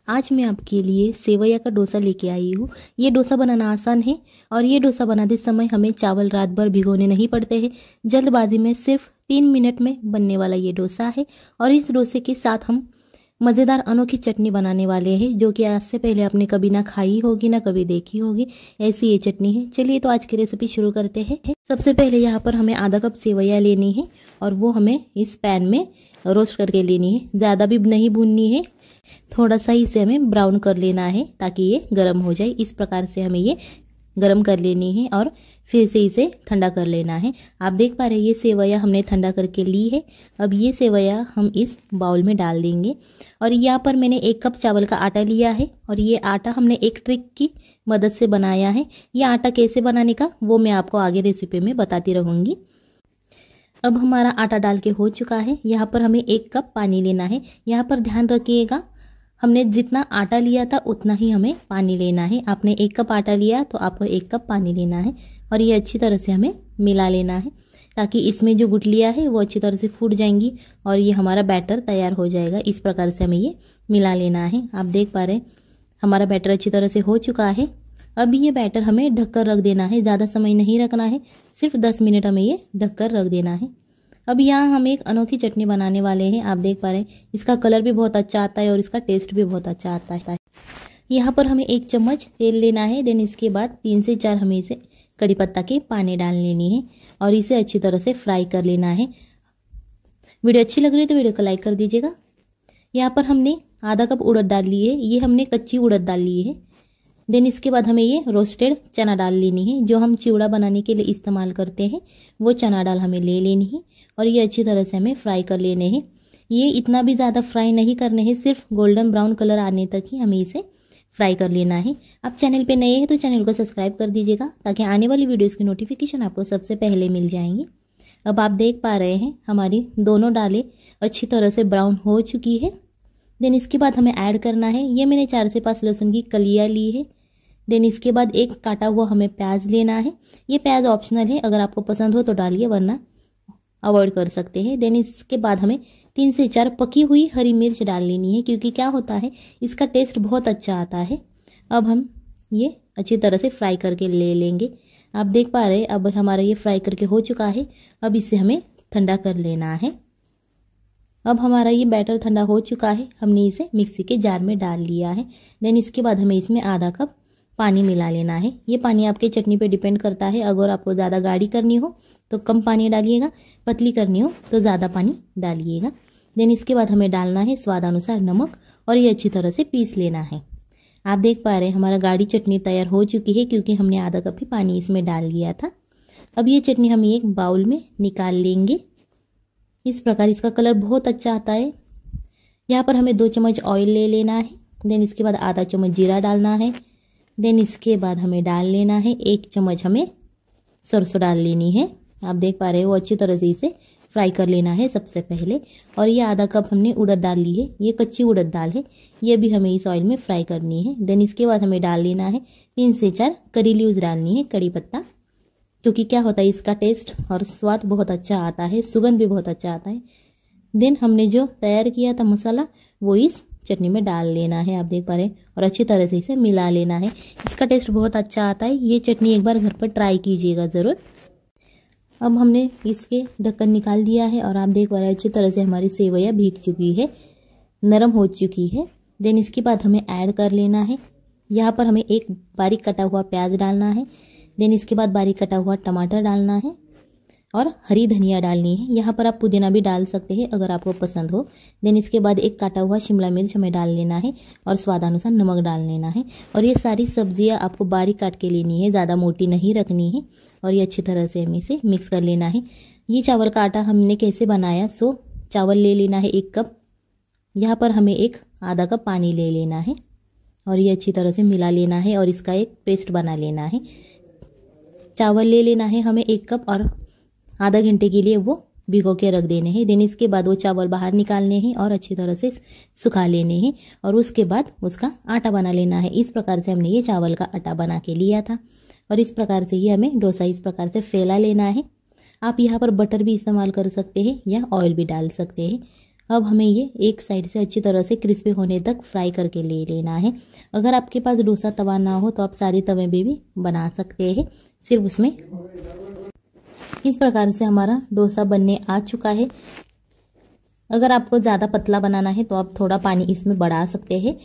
आज मैं आपके लिए सेवैया का डोसा लेके आई हूँ। ये डोसा बनाना आसान है और ये डोसा बनाते समय हमें चावल रात भर भिगोने नहीं पड़ते हैं। जल्दबाजी में सिर्फ 3 मिनट में बनने वाला ये डोसा है। और इस डोसे के साथ हम मज़ेदार अनोखी चटनी बनाने वाले हैं, जो कि आज से पहले आपने कभी ना खाई होगी ना कभी देखी होगी। ऐसी ये चटनी है। चलिए तो आज की रेसिपी शुरू करते हैं। सबसे पहले यहाँ पर हमें आधा कप सेवैया लेनी है और वो हमें इस पैन में रोस्ट करके लेनी है। ज़्यादा भी नहीं भूननी है, थोड़ा सा इसे हमें ब्राउन कर लेना है ताकि ये गर्म हो जाए। इस प्रकार से हमें ये गर्म कर लेनी है और फिर से इसे ठंडा कर लेना है। आप देख पा रहे हैं ये सेवैया हमने ठंडा करके ली है। अब ये सेवैया हम इस बाउल में डाल देंगे। और यहाँ पर मैंने 1 कप चावल का आटा लिया है और ये आटा हमने एक ट्रिक की मदद से बनाया है। ये आटा कैसे बनाने का वो मैं आपको आगे रेसिपी में बताती रहूँगी। अब हमारा आटा डाल के हो चुका है। यहाँ पर हमें 1 कप पानी लेना है। यहाँ पर ध्यान रखिएगा, हमने जितना आटा लिया था उतना ही हमें पानी लेना है। आपने 1 कप आटा लिया तो आपको 1 कप पानी लेना है और ये अच्छी तरह से हमें मिला लेना है ताकि इसमें जो गुठलियाँ है वो अच्छी तरह से फूट जाएंगी और ये हमारा बैटर तैयार हो जाएगा। इस प्रकार से हमें ये मिला लेना है। आप देख पा रहे हैं हमारा बैटर अच्छी तरह से हो चुका है। अब ये बैटर हमें ढककर रख देना है। ज़्यादा समय नहीं रखना है, सिर्फ 10 मिनट हमें ये ढककर रख देना है। अब यहाँ हम एक अनोखी चटनी बनाने वाले हैं। आप देख पा रहे हैं इसका कलर भी बहुत अच्छा आता है और इसका टेस्ट भी बहुत अच्छा आता है। यहाँ पर हमें 1 चम्मच तेल लेना है। देन इसके बाद 3 से 4 हमें इसे कड़ी पत्ता के पाने डाल लेनी है और इसे अच्छी तरह से फ्राई कर लेना है। वीडियो अच्छी लग रही है तो वीडियो को लाइक कर दीजिएगा। यहाँ पर हमने आधा कप उड़द दाल ली है। ये हमने कच्ची उड़द दाल ली है। देन इसके बाद हमें ये रोस्टेड चना दाल लेनी है, जो हम चिवड़ा बनाने के लिए इस्तेमाल करते हैं। वो चना दाल हमें ले लेनी है और ये अच्छी तरह से हमें फ्राई कर लेने हैं। ये इतना भी ज़्यादा फ्राई नहीं करने हैं, सिर्फ गोल्डन ब्राउन कलर आने तक ही हमें इसे फ्राई कर लेना है। आप चैनल पे नए हैं तो चैनल को सब्सक्राइब कर दीजिएगा ताकि आने वाली वीडियोस की नोटिफिकेशन आपको सबसे पहले मिल जाएंगी। अब आप देख पा रहे हैं हमारी दोनों दालें अच्छी तरह से ब्राउन हो चुकी है। देन इसके बाद हमें ऐड करना है, ये मैंने 4 से 5 लहसुन की कलियाँ ली है। देन इसके बाद 1 काटा हुआ हमें प्याज लेना है। ये प्याज ऑप्शनल है, अगर आपको पसंद हो तो डालिए वरना अवॉइड कर सकते हैं। देन इसके बाद हमें 3 से 4 पकी हुई हरी मिर्च डाल लेनी है, क्योंकि क्या होता है इसका टेस्ट बहुत अच्छा आता है। अब हम ये अच्छी तरह से फ्राई करके ले लेंगे। आप देख पा रहे हैं अब हमारा ये फ्राई करके हो चुका है। अब इसे हमें ठंडा कर लेना है। अब हमारा ये बैटर ठंडा हो चुका है। हमने इसे मिक्सी के जार में डाल लिया है। देन इसके बाद हमें इसमें आधा कप पानी मिला लेना है। ये पानी आपके चटनी पे डिपेंड करता है। अगर आपको ज़्यादा गाढ़ी करनी हो तो कम पानी डालिएगा, पतली करनी हो तो ज़्यादा पानी डालिएगा। देन इसके बाद हमें डालना है स्वादानुसार नमक और ये अच्छी तरह से पीस लेना है। आप देख पा रहे हैं हमारा गाढ़ी चटनी तैयार हो चुकी है, क्योंकि हमने आधा कप ही पानी इसमें डाल लिया था। अब ये चटनी हम एक बाउल में निकाल लेंगे। इस प्रकार इसका कलर बहुत अच्छा आता है। यहाँ पर हमें 2 चम्मच ऑयल ले लेना है। देन इसके बाद आधा चम्मच जीरा डालना है। देन इसके बाद हमें डाल लेना है 1 चम्मच हमें सरसों डाल लेनी है। आप देख पा रहे हो वो अच्छी तरह से इसे फ्राई कर लेना है सबसे पहले। और ये आधा कप हमने उड़द दाल ली है, ये कच्ची उड़द दाल है, ये भी हमें इस ऑयल में फ्राई करनी है। देन इसके बाद हमें डाल लेना है 3 से 4 करी लीव्स डालनी है, कड़ी पत्ता, क्योंकि क्या होता है इसका टेस्ट और स्वाद बहुत अच्छा आता है, सुगंध भी बहुत अच्छा आता है। देन हमने जो तैयार किया था मसाला वो इस चटनी में डाल लेना है। आप देख पा रहे हैं और अच्छी तरह से इसे मिला लेना है। इसका टेस्ट बहुत अच्छा आता है। ये चटनी एक बार घर पर ट्राई कीजिएगा ज़रूर। अब हमने इसके ढक्कन निकाल दिया है और आप देख पा रहे हैं अच्छी तरह से हमारी सेवैया भीग चुकी है, नरम हो चुकी है। देन इसके बाद हमें ऐड कर लेना है, यहाँ पर हमें 1 बारीक कटा हुआ प्याज डालना है। देन इसके बाद बारीक कटा हुआ टमाटर डालना है और हरी धनिया डालनी है। यहाँ पर आप पुदीना भी डाल सकते हैं अगर आपको पसंद हो। देन इसके बाद 1 काटा हुआ शिमला मिर्च हमें डाल लेना है और स्वादानुसार नमक डाल लेना है। और ये सारी सब्जियाँ आपको बारीक काट के लेनी है, ज़्यादा मोटी नहीं रखनी है। और ये अच्छी तरह से हमें इसे मिक्स कर लेना है। ये चावल का आटा हमने कैसे बनाया, सो चावल ले लेना है 1 कप। यहाँ पर हमें आधा कप पानी ले लेना है और ये अच्छी तरह से मिला लेना है और इसका एक पेस्ट बना लेना है। चावल ले लेना है हमें 1 कप और आधा घंटे के लिए वो भिगो के रख देने हैं। देन इसके बाद वो चावल बाहर निकालने हैं और अच्छी तरह से सुखा लेने हैं और उसके बाद उसका आटा बना लेना है। इस प्रकार से हमने ये चावल का आटा बना के लिया था और इस प्रकार से ही हमें डोसा इस प्रकार से फैला लेना है। आप यहाँ पर बटर भी इस्तेमाल कर सकते हैं या ऑयल भी डाल सकते हैं। अब हमें ये एक साइड से अच्छी तरह से क्रिस्पी होने तक फ्राई करके ले लेना है। अगर आपके पास डोसा तवा ना हो तो आप सादे तवे में भी बना सकते हैं, सिर्फ उसमें। इस प्रकार से हमारा डोसा बनने आ चुका है। अगर आपको ज़्यादा पतला बनाना है तो आप थोड़ा पानी इसमें बढ़ा सकते हैं।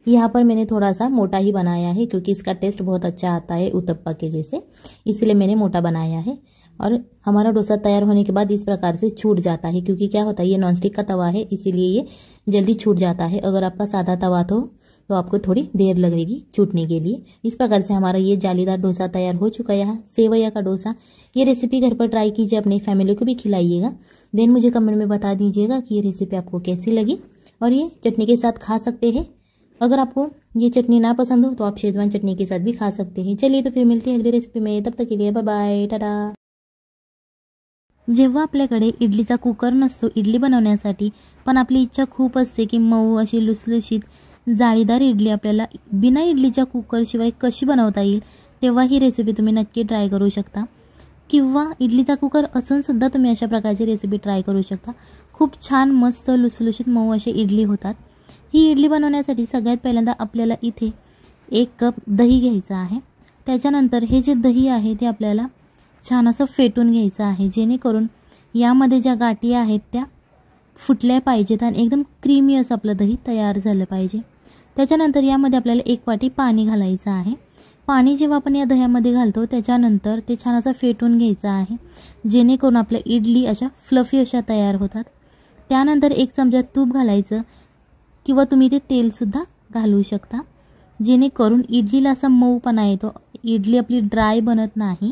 यहाँ पर मैंने थोड़ा सा मोटा ही बनाया है क्योंकि इसका टेस्ट बहुत अच्छा आता है उत्तप्पा के जैसे, इसलिए मैंने मोटा बनाया है। और हमारा डोसा तैयार होने के बाद इस प्रकार से छूट जाता है, क्योंकि क्या होता है ये नॉनस्टिक का तवा है, इसीलिए ये जल्दी छूट जाता है। अगर आपका सादा तवा तो आपको थोड़ी देर लगेगी छूटने के लिए। इस प्रकार से हमारा ये जालीदार डोसा तैयार हो चुका है। यहाँ सेवैया का डोसा, ये रेसिपी घर पर ट्राई कीजिए, अपनी फैमिली को भी खिलाइएगा। देन मुझे कमेंट में बता दीजिएगा कि ये रेसिपी आपको कैसी लगी। और ये चटनी के साथ खा सकते हैं। अगर आपको ये चटनी ना पसंद हो तो आप शेजवान चटनी के साथ भी खा सकते हैं। चलिए तो फिर मिलते हैं अगली रेसिपी में, तब तक के लिए बाय बाय, टाटा। जेव्हा आपल्याकडे इडलीचा कुकर नसतो इडली बनवण्यासाठी, पण आपली इच्छा खूप असते की मऊ अशी लुसलुशीत जाळीदार इडली आपल्याला बिना इडलीच्या कुकरशिवाय कशी बनवता येईल, तेव्हा ही रेसिपी तुम्ही नक्की ट्राय करू शकता। किंवा इडलीचा कुकर असून सुद्धा तुम्ही अशा प्रकारची रेसिपी ट्राय करू शकता। खूप छान मस्त लुसलुशीत मऊ अशी इडली होतात। ही इडली बनवण्यासाठी सगळ्यात पहिल्यांदा आपल्याला इथे 1 कप दही घ्यायचं आहे। त्याच्यानंतर हे जे दही आहे ते आपल्याला छान असं फेटून घ्यायचं आहे, जेणेकरून यामध्ये ज्या गाठी आहेत त्या फुटल्या पाहिजेत आणि एकदम क्रीमी असं आपलं दही तयार झालं पाहिजे। त्याच्यानंतर यामध्ये आपल्याला 1 वाटी पाणी घालायचं आहे। पाणी जेव्हा आपण या दह्यामध्ये घालतो त्याच्यानंतर ते छान असं फेटून घ्यायचं आहे, जेणेकरून आपल्या इडली अशा फ्लफी अशा तयार होतात। त्यानंतर 1 चमचा तूप घालायचं किंवा तुम्ही ते तेलसुद्धा घालू शकता, जेणेकरून इडलीला असा मऊपणा येतो, इडली आपली ड्राय बनत नाही।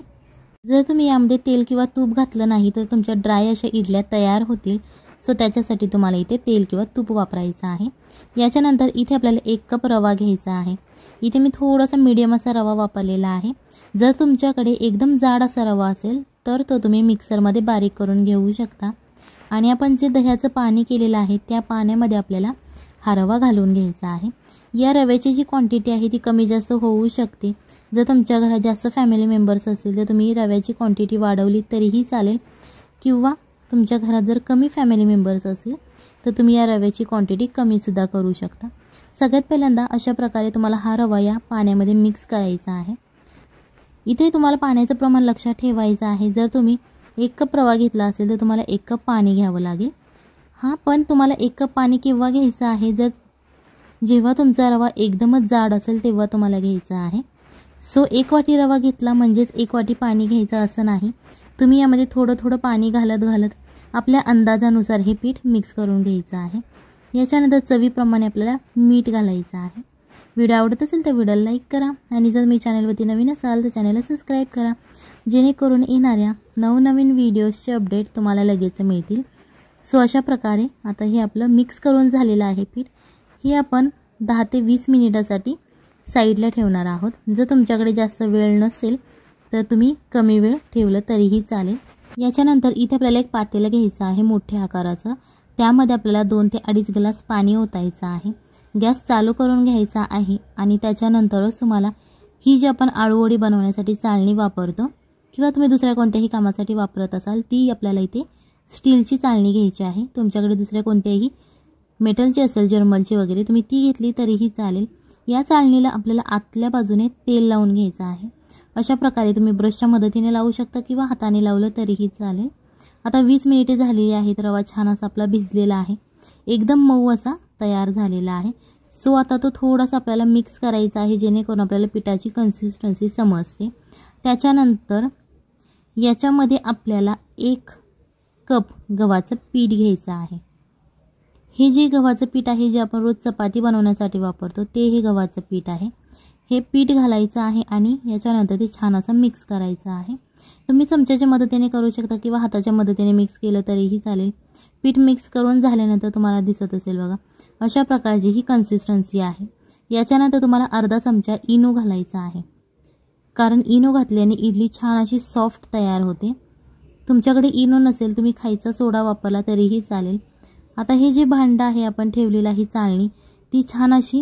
जर तुम्ही यामध्ये तेल किंवा तूप घातलं नाही तर तुमच्या ड्राय अशा इडल्या तयार होतील। सो त्याच्यासाठी तुम्हाला इथे तेल किंवा तूप वापरायचं आहे। याच्यानंतर इथे आपल्याला 1 कप रवा घ्यायचा आहे। इथे मी थोडासा मीडियम असा रवा वापरलेला आहे। जर तुमच्याकडे एकदम जाड असा रवा असेल तर तो तुम्ही मिक्सरमध्ये बारीक करून घेऊ शकता। आणि आपण जे दह्याचं पाणी केलेलं आहे त्या पाण्यामध्ये आपल्याला हा रवा घालून घ्यायचा आहे। या रव्याची जी क्वांटिटी आहे ती कमी जास्त होऊ शकते। जर तुमच्या घरात जास्त फॅमिली मेंबर्स असतील तर तुम्ही रव्याची क्वांटिटी वाढवली तरीही चालेल, किंवा तुमच्या घरात जर कमी फॅमिली मेंबर्स असेल तर तुम्ही या रव्याची क्वांटिटी कमीसुद्धा करू शकता। सगळ्यात पहिल्यांदा अशा प्रकारे तुम्हाला हा रवा या पाण्यामध्ये मिक्स करायचा आहे। इथे तुम्हाला पाण्याचं प्रमाण लक्षात ठेवायचं आहे। जर तुम्ही 1 कप रवा घेतला असेल तर तुम्हाला 1 कप पाणी घ्यावं लागेल। हां, पण तुम्हाला 1 कप पाणी केव्हा घ्यायचं आहे, जेव्हा तुमचा रवा एकदमच जाड असेल तेव्हा तुम्हाला घ्यायचा आहे। सो 1 वाटी रवा घेतला म्हणजेच 1 वाटी पाणी घ्यायचं असं नाही। तुम्ही यामध्ये थोडं थोडं पाणी घालत आपल्या अंदाजानुसार हे पीठ मिक्स करून घ्यायचं आहे। याच्यानंतर चवीप्रमाणे आपल्याला मीठ घालायचं आहे। व्हिडिओ आवडत असेल तर व्हिडिओला लाईक करा आणि जर मी चॅनलवरती नवीन असाल तर चॅनलला सबस्क्राईब करा, जेणेकरून येणाऱ्या नवनवीन व्हिडिओजचे अपडेट तुम्हाला लगेच मिळतील। सो अशा प्रकारे आता हे आपलं मिक्स करून झालेलं आहे पीठ। हे आपण 10 ते 20 मिनिटासाठी साईडला ठेवणार आहोत। जर तुमच्याकडे जास्त वेळ नसेल तर तुम्ही कमी वेळ ठेवलं तरीही चालेल। याच्यानंतर इथे आपल्याला एक पातेलं घ्यायचं आहे मोठ्या आकाराचं, त्यामध्ये आपल्याला 2 ते 2.5 ग्लास पाणी ओतायचं आहे। गॅस चालू करून घ्यायचा आहे आणि त्याच्यानंतरच तुम्हाला ही जी आपण आळूवडी बनवण्यासाठी चाळणी वापरतो किंवा तुम्ही दुसऱ्या कोणत्याही कामासाठी वापरत असाल ती आपल्याला इथे स्टीलची चाळणी घ्यायची आहे। तुमच्याकडे दुसऱ्या कोणत्याही मेटलची असेल, जर्मलची वगैरे, तुम्ही ती घेतली तरीही चालेल। या चाळणीला आपल्याला आतल्या बाजूने तेल लावून घ्यायचं आहे। अशा प्रकारे तुम्ही ब्रशच्या मदतीने लावू शकता किंवा हाताने लावलं तरीही चालेल। आता 20 मिनिटे झालेली आहेत। रवा छान असा आपला भिजलेला आहे, एकदम मऊ असा तयार झालेला आहे। सो आता तो थोडासा आपल्याला मिक्स करायचा आहे, जेणेकरून आपल्याला पिठाची कन्सिस्टन्सी समजते। त्याच्यानंतर याच्यामध्ये आपल्याला 1 कप गव्हाचं पीठ घ्यायचं आहे। हे जे गव्हाचं पीठ आहे जे आपण रोज चपाती बनवण्यासाठी वापरतो ते हे गव्हाचं पीठ आहे। हे पीठ घालायचं आहे आणि याच्यानंतर ते छान असं मिक्स करायचं आहे। तुम्ही चमच्याच्या मदतीने करू शकता किंवा हाताच्या मदतीने मिक्स केलं तरीही चालेल। पीठ मिक्स करून झाल्यानंतर तुम्हाला दिसत असेल बघा, अशा प्रकारची ही कन्सिस्टन्सी आहे। याच्यानंतर तुम्हाला अर्धा चमचा इनो घालायचा आहे, कारण इनो घातल्याने इडली छान अशी सॉफ्ट तयार होते। तुमच्याकडे इनो नसेल तुम्ही खायचा सोडा वापरला तरीही चालेल। आता हे जे भांडं आहे आपण ठेवलेला ही चाळणी ती छान अशी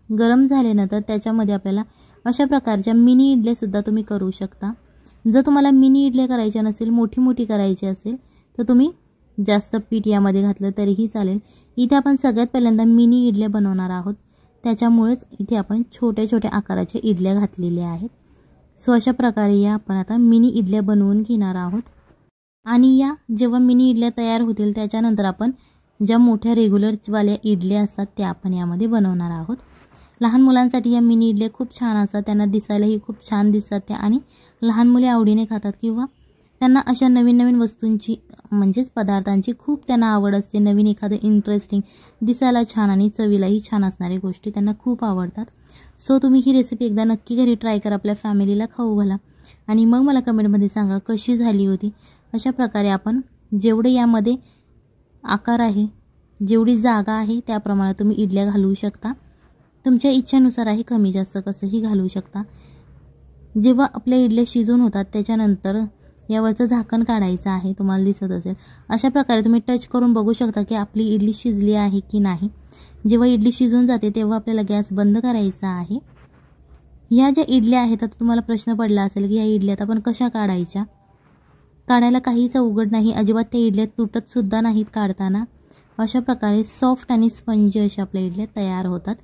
गरम झाल्यानंतर त्याच्यामध्ये आपल्याला अशा प्रकारच्या मिनी इडल्यासुद्धा तुम्ही करू शकता। जर तुम्हाला मिनी इडल्या करायच्या नसेल, मोठी मोठी करायची असेल तर तुम्ही जास्त पीठ यामध्ये घातलं तरीही चालेल। इथे आपण सगळ्यात पहिल्यांदा मिनी इडल्या बनवणार आहोत, त्याच्यामुळेच इथे आपण छोट्या छोट्या आकाराच्या इडल्या घातलेल्या आहेत। सो अशा प्रकारे या आपण आता मिनी इडल्या बनवून घेणार आहोत। आणि या जेव्हा मिनी इडल्या तयार होतील त्याच्यानंतर आपण ज्या मोठ्या रेग्युलरवाल्या इडल्या असतात त्या आपण यामध्ये बनवणार आहोत। लहान मुलांसाठी या मिनी इडल्या खूप छान असतात, त्यांना दिसायलाही खूप छान दिसतात त्या, आणि लहान मुले आवडीने खातात किंवा त्यांना अशा नवीन नवीन वस्तूंची म्हणजेच पदार्थांची खूप त्यांना आवड असते। नवीन एखादं इंटरेस्टिंग, दिसायला छान आणि चवीलाही छान असणारी गोष्टी त्यांना खूप आवडतात। सो तुम्ही ही रेसिपी एकदा नक्की घरी ट्राय करा, आपल्या फॅमिलीला खाऊ घाला आणि मग मला कमेंटमध्ये सांगा कशी झाली होती। अशा प्रकारे आपण जेवढे यामध्ये आकार आहे, जेवढी जागा आहे त्याप्रमाणे तुम्ही इडल्या घालू शकता। तुमच्या इच्छेनुसार आहे, कमी जास्त कसंही घालू शकता। जेव्हा आपल्या इडल्या शिजून होतात त्याच्यानंतर यावरचं झाकण काढायचं आहे, तुम्हाला दिसत असेल। अशा प्रकारे तुम्ही टच करून बघू शकता की आपली इडली शिजली आहे की नाही। जेव्हा इडली शिजून जाते तेव्हा आपल्याला गॅस बंद करायचा आहे। ह्या ज्या इडल्या आहेत, आता तुम्हाला प्रश्न पडला असेल की या इडल्यात आपण कशा काढायच्या। काढायला काहीच अवघड नाही, अजिबात त्या इडल्या तुटत सुद्धा नाहीत काढताना। अशा प्रकारे सॉफ्ट आणि स्पंजी अशा आपल्या इडल्या तयार होतात।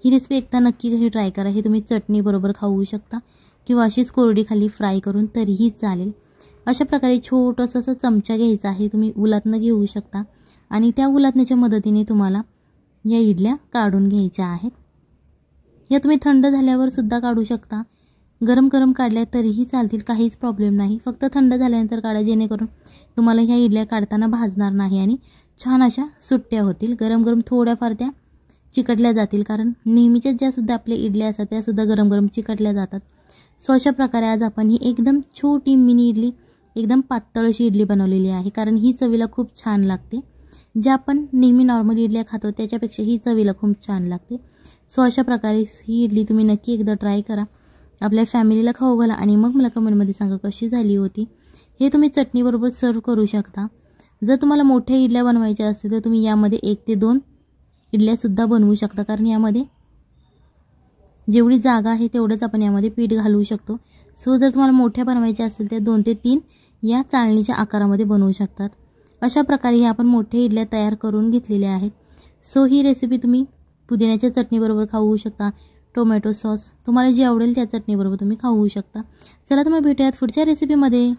ही रेसिपी एकदा नक्की घरी ट्राय करा। हे तुम्ही चटणी बरोबर खाऊ शकता किंवा अशीच कोरडी खाली फ्राय करून तरीही चालेल। अशा प्रकारे छोटंसं असं चमचा घ्यायचा आहे, तुम्ही उलथणं घेऊ शकता आणि त्या उलथण्याच्या मदतीने तुम्हाला या इडल्या काढून घ्यायच्या आहेत। या तुम्ही थंड झाल्यावर सुद्धा काढू शकता, गरम गरम काढल्या तरीही चालतील, काहीच प्रॉब्लेम नाही। फक्त थंड झाल्यानंतर काढा, जेणेकरून तुम्हाला ह्या इडल्या काढताना भाजणार नाही आणि छान अशा सुट्ट्या होतील। गरम गरम थोड्याफार त्या चिकटल्या जातील, कारण नेहमीच्या ज्या सुद्धा आपल्या इडल्या असतात त्या सुद्धा गरम गरम चिकटल्या जातात। सो अशा प्रकारे आज आपण ही एकदम छोटी मिनी इडली, एकदम पातळ अशी इडली बनवलेली आहे, कारण ही चवीला खूप छान लागते। ज्या आपण नेहमी नॉर्मल इडल्या खातो त्याच्यापेक्षा ही चवीला खूप छान लागते। सो अशा प्रकारे ही इडली तुम्ही नक्की एकदा ट्राय करा, आपल्या फॅमिलीला खाऊ घाला आणि मग मला कमेंटमध्ये सांगा कशी झाली होती। हे तुम्ही चटणीबरोबर सर्व करू शकता। जर तुम्हाला मोठ्या इडल्या बनवायच्या असतील तर तुम्ही यामध्ये 1 ते 2 इडल्यासुद्धा बनवू शकता, कारण यामध्ये जेवढी जागा आहे तेवढंच आपण यामध्ये पीठ घालू शकतो। सो जर तुम्हाला मोठ्या बनवायच्या असतील तर 2 ते 3 या चाळणीच्या आकारामध्ये बनवू शकतात। अशा प्रकारे हे आपण मोठ्या इडल्या तयार करून घेतलेल्या आहेत। सो ही रेसिपी तुम्ही पुदिन्याच्या चटणीबरोबर खाऊ शकता, टोमॅटो सॉस, तुम्हाला जी आवडेल त्या चटणीबरोबर तुम्ही खाऊ शकता। चला तर मग भेटूयात पुढच्या रेसिपीमध्ये।